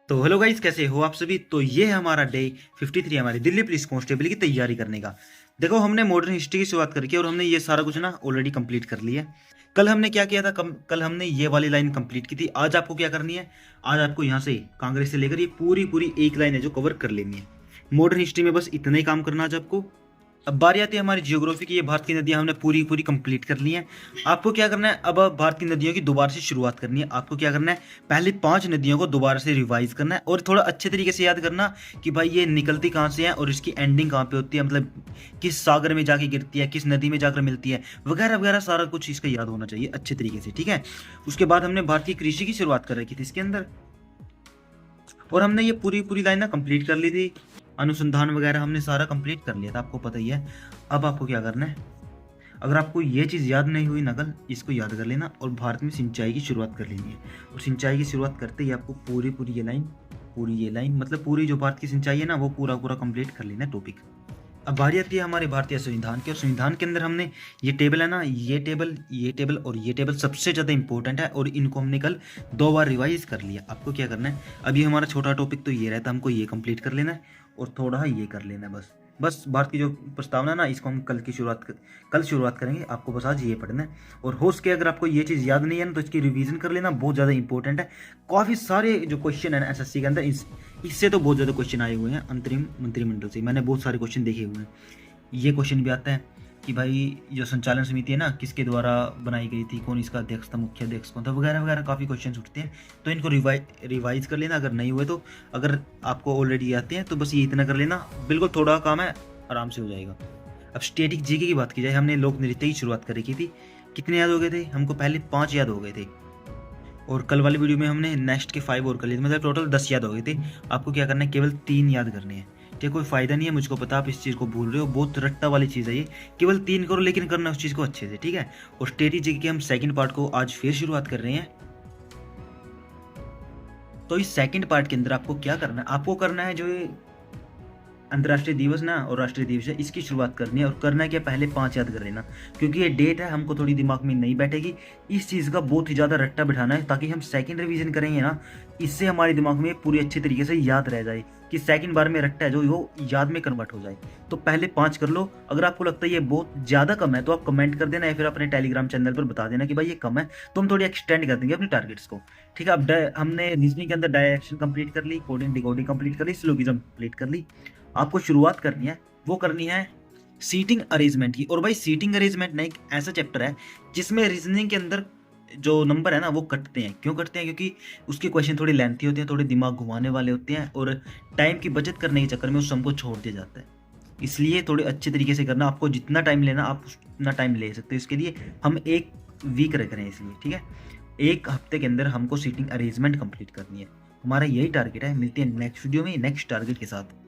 तो hello guys, कैसे हो आप सभी। तो ये है हमारा डे 53 हमारी दिल्ली पुलिस कांस्टेबल की तैयारी करने का। देखो, हमने मॉडर्न हिस्ट्री की शुरुआत करके और हमने ये सारा कुछ ना ऑलरेडी कंप्लीट कर लिया है। कल हमने क्या किया था, कल हमने ये वाली लाइन कंप्लीट की थी। आज आपको क्या करनी है, आज आपको यहाँ से कांग्रेस से लेकर ये पूरी पूरी एक लाइन है जो कवर कर लेनी है। मॉडर्न हिस्ट्री में बस इतना ही काम करना आज आपको। अब बारी आती है हमारी जियोग्राफी की। ये भारत की नदियां हमने पूरी पूरी कंप्लीट कर ली हैं। आपको क्या करना है, अब भारत की नदियों की दोबारा से शुरुआत करनी है। आपको क्या करना है, पहले 5 नदियों को दोबारा से रिवाइज करना है और थोड़ा अच्छे तरीके से याद करना कि भाई ये निकलती कहाँ से है और इसकी एंडिंग कहाँ पे होती है, मतलब किस सागर में जाके गिरती है, किस नदी में जाकर मिलती है, वगैरह वगैरह सारा कुछ इसका याद होना चाहिए अच्छे तरीके से, ठीक है। उसके बाद हमने भारत की कृषि की शुरुआत कर रखी थी इसके अंदर, और हमने ये पूरी पूरी लाइन ना कंप्लीट कर ली थी। अनुसंधान वगैरह हमने सारा कंप्लीट कर लिया था, आपको पता ही है। अब आपको क्या करना है, अगर आपको ये चीज़ याद नहीं हुई नकल, इसको याद कर लेना और भारत में सिंचाई की शुरुआत कर लेनी है। और सिंचाई की शुरुआत करते ही आपको पूरी पूरी ये लाइन मतलब पूरी जो भारत की सिंचाई है ना, वो पूरा पूरा कंप्लीट कर लेना है टॉपिक। अब बारी आती है हमारे भारतीय संविधान की, और संविधान के अंदर हमने ये टेबल है ना, ये टेबल और ये टेबल सबसे ज़्यादा इंपॉर्टेंट है, और इनको हमने कल 2 बार रिवाइज कर लिया। आपको क्या करना है, अभी हमारा छोटा टॉपिक तो ये रहता है, हमको ये कंप्लीट कर लेना है और थोड़ा ये कर लेना है बस। भारत की जो प्रस्तावना है ना, इसको हम कल शुरुआत करेंगे। आपको बस आज ये पढ़ना है, और हो सके अगर आपको ये चीज़ याद नहीं है ना, तो इसकी रिवीजन कर लेना, बहुत ज़्यादा इंपॉर्टेंट है। काफ़ी सारे जो क्वेश्चन है ना एसएससी के अंदर, इससे तो बहुत ज़्यादा क्वेश्चन आए हुए हैं। अंतरिम मंत्रिमंडल से मैंने बहुत सारे क्वेश्चन देखे हुए हैं। ये क्वेश्चन भी आता है कि भाई जो संचालन समिति है ना, किसके द्वारा बनाई गई थी, कौन इसका अध्यक्ष था, मुख्य अध्यक्ष कौन था, वगैरह वगैरह काफ़ी क्वेश्चन उठते हैं। तो इनको रिवाइज कर लेना अगर नहीं हुए तो। अगर आपको ऑलरेडी आते हैं तो बस ये इतना कर लेना, बिल्कुल थोड़ा काम है, आराम से हो जाएगा। अब स्टैटिक जीके की बात की जाए, हमने लोक नृत्य की शुरुआत कर रखी थी। कितने याद हो गए थे हमको, पहले 5 याद हो गए थे, और कल वाली वीडियो में हमने नेक्स्ट के 5 और कर लिए थे, मतलब टोटल 10 याद हो गए थे। आपको क्या करना है, केवल 3 याद करने हैं, ठीक। कोई फायदा नहीं है, मुझको पता आप इस चीज़ को भूल रहे हो, बहुत रट्टा वाली चीज़ है ये। केवल 3 करो, लेकिन करना उस चीज़ को अच्छे से, ठीक है। और स्ट्रेटेजी के हम सेकंड पार्ट को आज फिर शुरुआत कर रहे हैं। तो इस सेकंड पार्ट के अंदर आपको क्या करना है, आपको करना है जो ये अंतर्राष्ट्रीय दिवस ना और राष्ट्रीय दिवस है, इसकी शुरुआत करनी है। और करना क्या, पहले 5 याद कर लेना, क्योंकि ये डेट है हमको थोड़ी दिमाग में नहीं बैठेगी। इस चीज़ का बहुत ही ज़्यादा रट्टा बिठाना है, ताकि हम सेकंड रिवीजन करेंगे ना, इससे हमारे दिमाग में पूरी अच्छी तरीके से याद रह जाए, कि सेकंड बार में रट्टा है जो वो याद में कन्वर्ट हो जाए। तो पहले 5 कर लो। अगर आपको लगता है ये बहुत ज़्यादा कम है तो आप कमेंट कर देना, या फिर अपने टेलीग्राम चैनल पर बता देना कि भाई ये कम है, तो हम थोड़ी एक्सटेंड कर देंगे अपने टारगेट्स को, ठीक है। अब हमने रीजनिंग के अंदर डायरेक्शन कंप्लीट कर ली, कोडिंग डिकोडिंग कंप्लीट कर ली, सिलोगिज्म कंप्लीट कर ली। आपको शुरुआत करनी है, वो करनी है सीटिंग अरेंजमेंट की। और भाई सीटिंग अरेंजमेंट ना एक ऐसा चैप्टर है जिसमें रीजनिंग के अंदर जो नंबर है ना वो कटते हैं। क्यों कटते हैं, क्योंकि उसके क्वेश्चन थोड़े लेंथी होते हैं, थोड़े दिमाग घुमाने वाले होते हैं, और टाइम की बचत करने के चक्कर में उस सम को छोड़ दिया जाता है। इसलिए थोड़े अच्छे तरीके से करना, आपको जितना टाइम लेना आप उतना टाइम ले सकते हो। इसके लिए हम 1 वीक रख रहे हैं इसलिए, ठीक है। 1 हफ्ते के अंदर हमको सीटिंग अरेंजमेंट कंप्लीट करनी है। हमारा यही टारगेट है। मिलते हैं नेक्स्ट वीडियो में नेक्स्ट टारगेट के साथ।